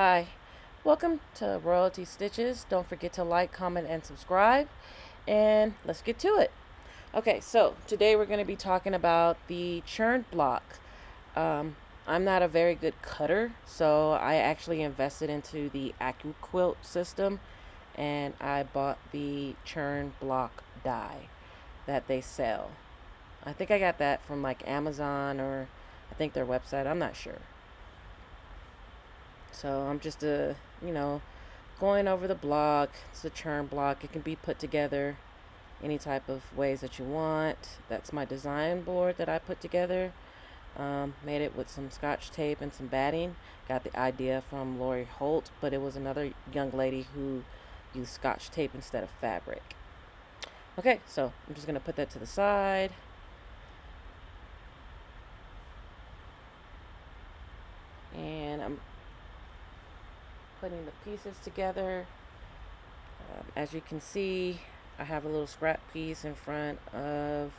Hi, welcome to Royalty Stitches. Don't forget to like, comment, and subscribe. And let's get to it. Okay, so today we're going to be talking about the churn block. I'm not a very good cutter, so I actually invested into the Accuquilt system and I bought the churn block die that they sell. I think I got that from like Amazon or I think their website. I'm not sure. So I'm just going over the block. It's a churn block. It can be put together any type of ways that you want. That's my design board that I put together. Made it with some scotch tape and some batting. Got the idea from Lori Holt, but it was another young lady who used scotch tape instead of fabric. Okay, so I'm just gonna put that to the side. And I'm putting the pieces together. As you can see, I have a little scrap piece in front of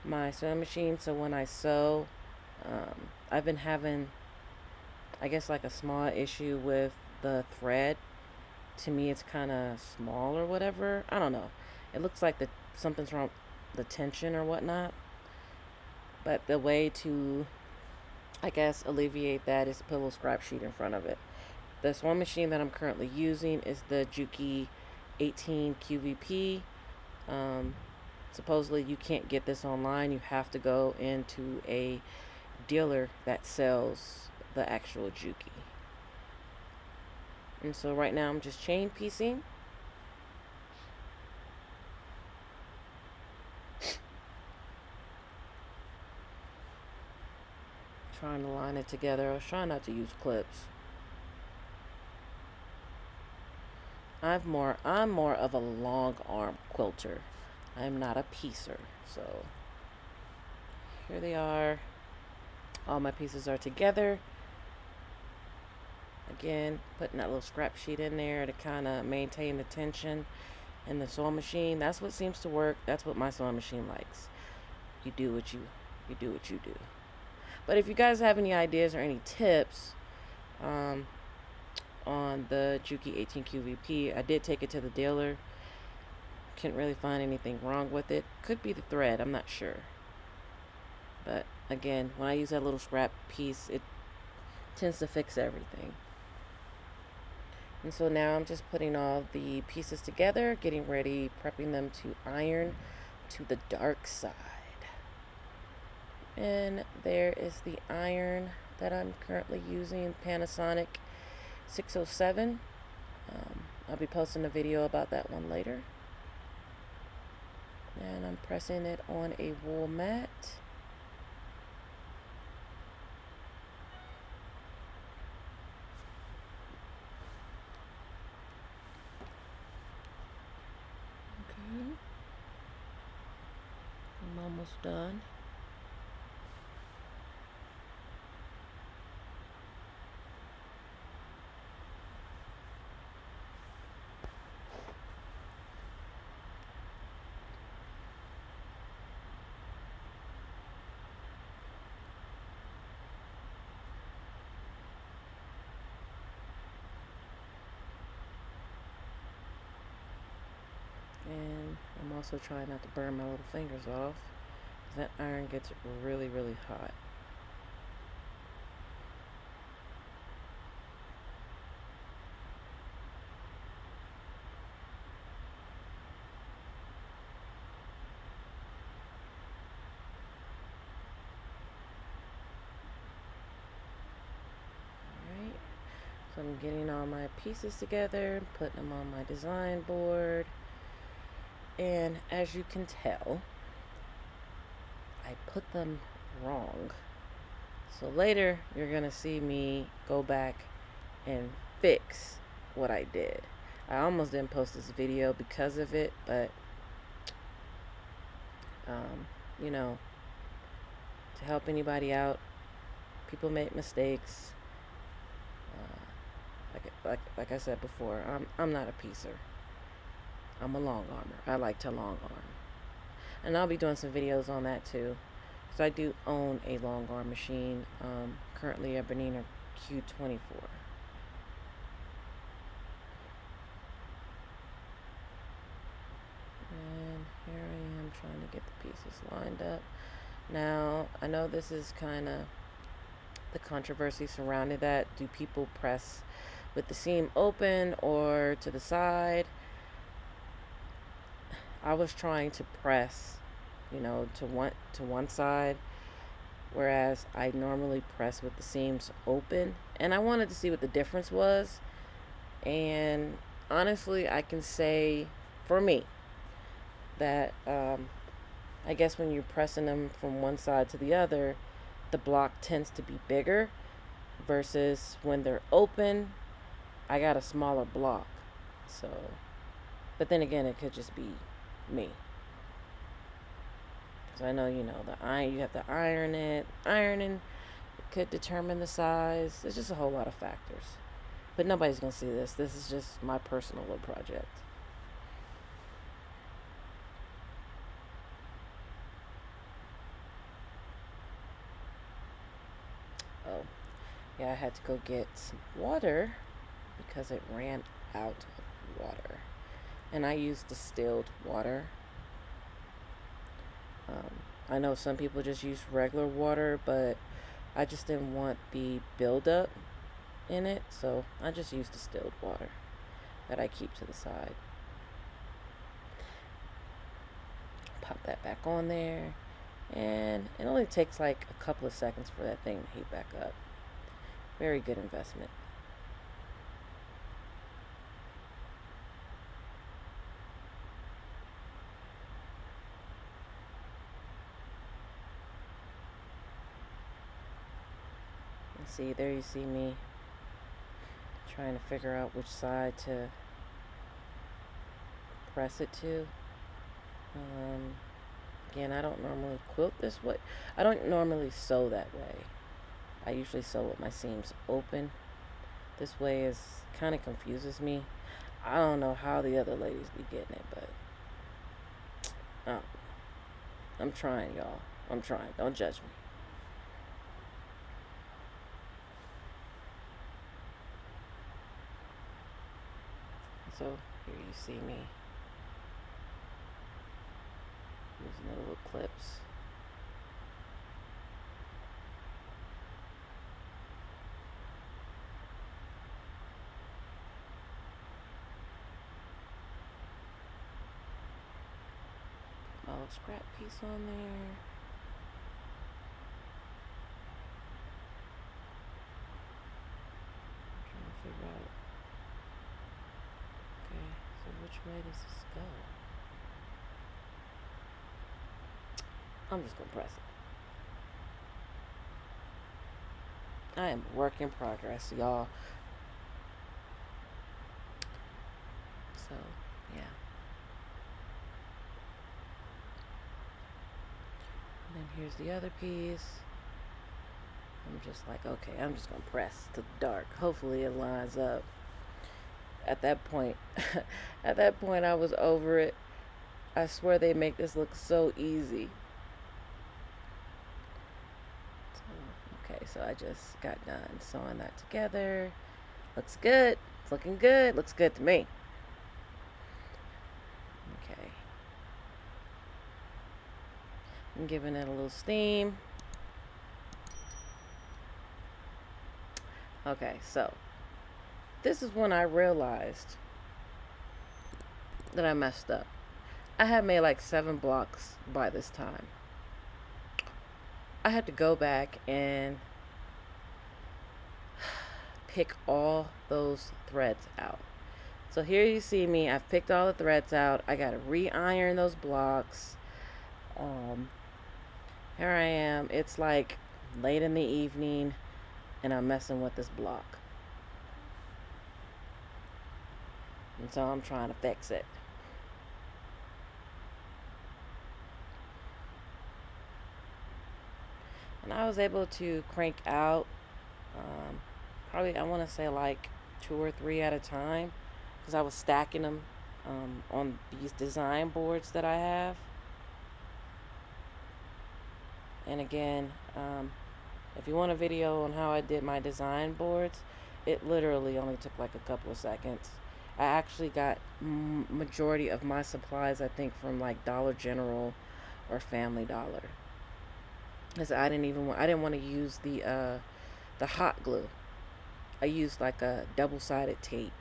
my sewing machine, so when I sew, I've been having, I guess, like a small issue with the thread. To me, it's kind of small or whatever. I don't know. It looks like something's wrong with the tension or whatnot. But the way to, I guess, alleviate that is to put a little scrap sheet in front of it. The sewing machine that I'm currently using is the Accuquilt 18 QVP. Supposedly you can't get this online. You have to go into a dealer that sells the actual Accuquilt. And so right now I'm just chain piecing. Trying to line it together. I was trying not to use clips. I'm more of a long arm quilter. I'm not a piecer. So here they are. All my pieces are together. Again, putting that little scrap sheet in there to kind of maintain the tension in the sewing machine. That's what seems to work. That's what my sewing machine likes. You do what you do. But if you guys have any ideas or any tips on the Accuquilt 18 QVP, I did take it to the dealer. Couldn't really find anything wrong with it. Could be the thread, I'm not sure. But again, when I use that little scrap piece, it tends to fix everything. And so now I'm just putting all the pieces together, getting ready, prepping them to iron to the dark side. And there is the iron that I'm currently using, Panasonic 607. I'll be posting a video about that one later. And I'm pressing it on a wool mat. Okay. I'm almost done. And I'm also trying not to burn my little fingers off. That iron gets really, really hot. Alright, so I'm getting all my pieces together, putting them on my design board. And as you can tell, I put them wrong. So later, you're going to see me go back and fix what I did. I almost didn't post this video because of it, but, you know, to help anybody out, people make mistakes. Like I said before, I'm not a piecer. I'm a long armor. I like to long arm. And I'll be doing some videos on that too. So I do own a long arm machine, currently a Bernina Q24. pieces lined up. Now, I know this is kind of the controversy surrounding that. Do people press with the seam open or to the side? I was trying to press, to one side, whereas I normally press with the seams open, and I wanted to see what the difference was. And honestly, I can say for me that I guess when you're pressing them from one side to the other, the block tends to be bigger versus when they're open, I got a smaller block. So, but then again, it could just be me. Because I know, you have to iron it. Ironing could determine the size. There's just a whole lot of factors. But nobody's going to see this. This is just my personal little project. Oh, yeah, I had to go get some water because it ran out of water. And I used distilled water. I know some people just use regular water, but I just didn't want the buildup in it, so I just used distilled water that I keep to the side. Pop that back on there, and it only takes like a couple of seconds for that thing to heat back up. Very good investment. And see, there you see me trying to figure out which side to press it to. Again, I don't normally quilt this way. I don't normally sew that way. I usually sew with my seams open. This way is kind of confuses me. I don't know how the other ladies be getting it, but oh, I'm trying, y'all. I'm trying. Don't judge me. So here you see me using the little clips. Put my little scrap piece on there. I'm trying to figure out. Okay, so which way does this go? I'm just gonna press it. I am a work in progress, y'all. So, yeah. And then here's the other piece. I'm just like, okay, I'm just gonna press to the dark. Hopefully it lines up. At that point, I was over it. I swear they make this look so easy. Okay, so I just got done sewing that together. Looks good. It's looking good. Looks good to me. Okay. I'm giving it a little steam. Okay, so this is when I realized that I messed up. I had made like 7 blocks by this time. I had to go back and pick all those threads out. So here you see me. I've picked all the threads out. I got to re-iron those blocks. Here I am. It's like late in the evening, and I'm messing with this block. And so I'm trying to fix it. And I was able to crank out probably, I want to say like 2 or 3 at a time, because I was stacking them on these design boards that I have. And again, if you want a video on how I did my design boards, it literally only took like a couple of seconds. I actually got majority of my supplies, I think, from like Dollar General or Family Dollar. Because I didn't want to use the hot glue. I used like a double-sided tape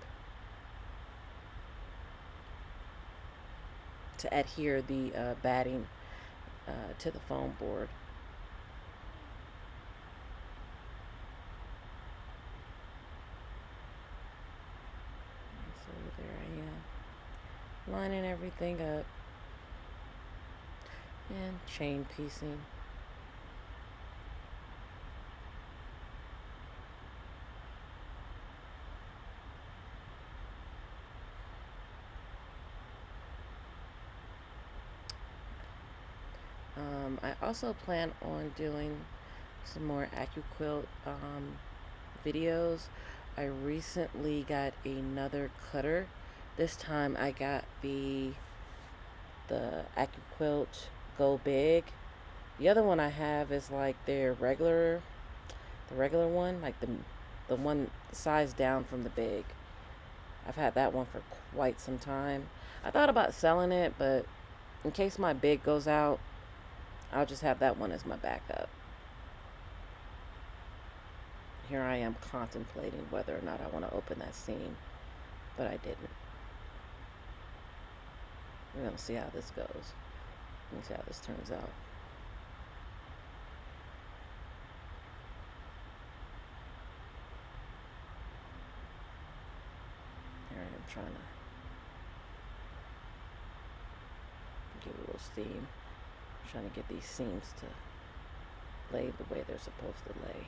to adhere the batting to the foam board. So there I am, lining everything up and chain piecing. I also plan on doing some more Accuquilt videos. I recently got another cutter. This time I got the Accuquilt Go Big. The other one I have is like the regular one, like the one size down from the big. I've had that one for quite some time. I thought about selling it, but in case my big goes out, I'll just have that one as my backup. Here I am contemplating whether or not I want to open that seam, but I didn't. We're going to see how this goes. Let me see how this turns out. Here I am trying to give it a little steam. I'm trying to get these seams to lay the way they're supposed to lay.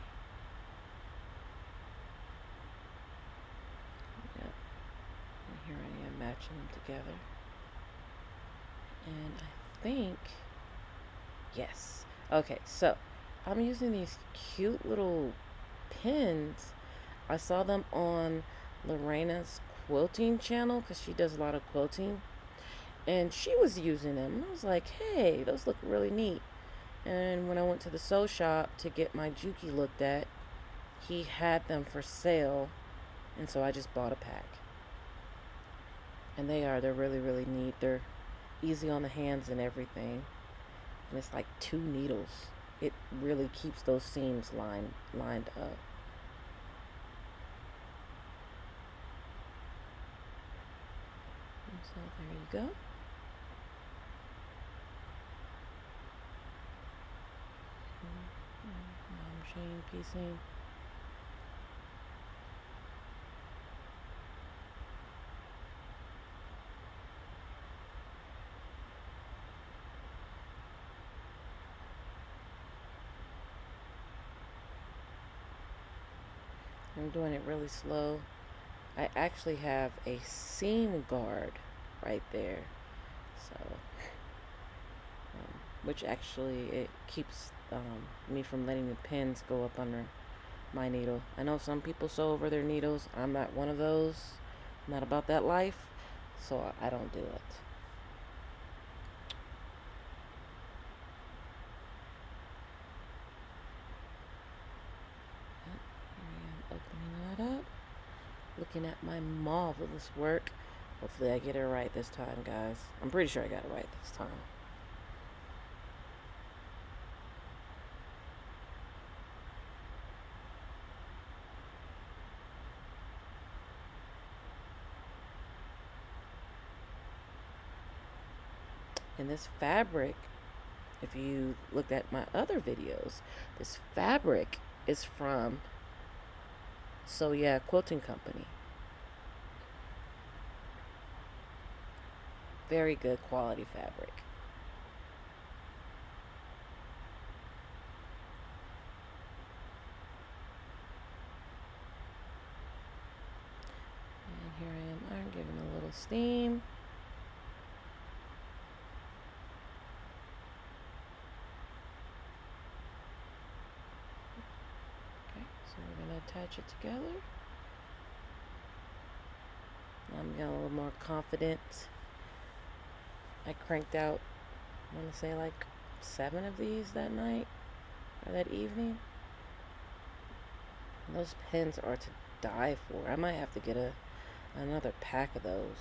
Yep. And here I am matching them together. And I think, yes. Okay, so I'm using these cute little pins. I saw them on Lorena's quilting channel because she does a lot of quilting. And she was using them. And I was like, hey, those look really neat. And when I went to the sew shop to get my Juki looked at, he had them for sale. And so I just bought a pack. And they're really, really neat. They're easy on the hands and everything. And it's like 2 needles. It really keeps those seams lined up. And so there you go. I'm chain piecing. I'm doing it really slow. I actually have a seam guard right there, so which actually it keeps me from letting the pins go up under my needle. I know some people sew over their needles. I'm not one of those. I'm not about that life, so I don't do it. Opening that up, looking at my marvelous work. Hopefully I get it right this time, guys. I'm pretty sure I got it right this time. And this fabric, if you looked at my other videos, this fabric is from So Yeah Quilting Company. Very good quality fabric. And here I am giving a little steam. Okay, so we're going to attach it together. I'm getting a little more confident. I cranked out, I want to say like 7 of these that night or that evening. And those pins are to die for. I might have to get another pack of those.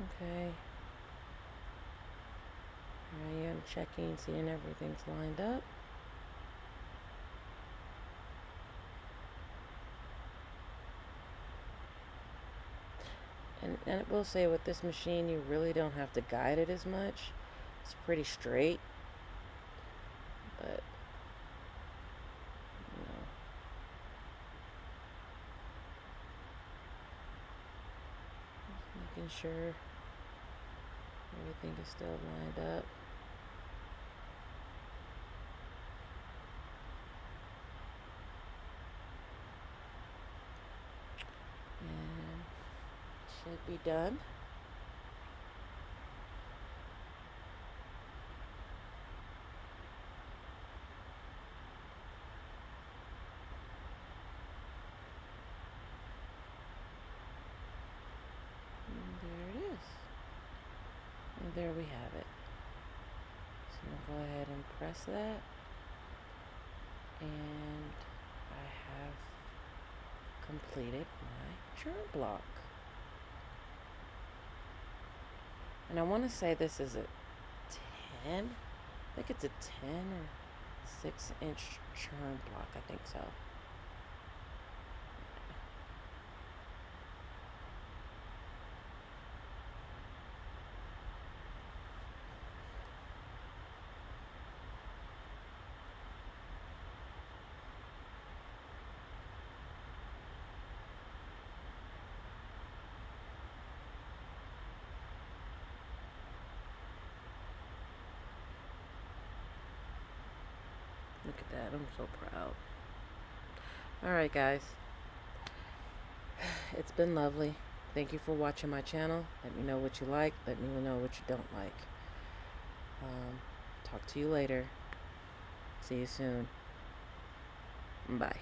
Okay. I am checking, seeing everything's lined up. And I will say with this machine, you really don't have to guide it as much. It's pretty straight, but you know, just making sure everything is still lined up. And should be done. And there it is. And there we have it. So I'm going to go ahead and press that. And I have completed my churn block. And I want to say this is a 10. I think it's a 10 or 6-inch churn block. I think so. Look at that. I'm so proud. Alright, guys. It's been lovely. Thank you for watching my channel. Let me know what you like. Let me know what you don't like. Talk to you later. See you soon. Bye.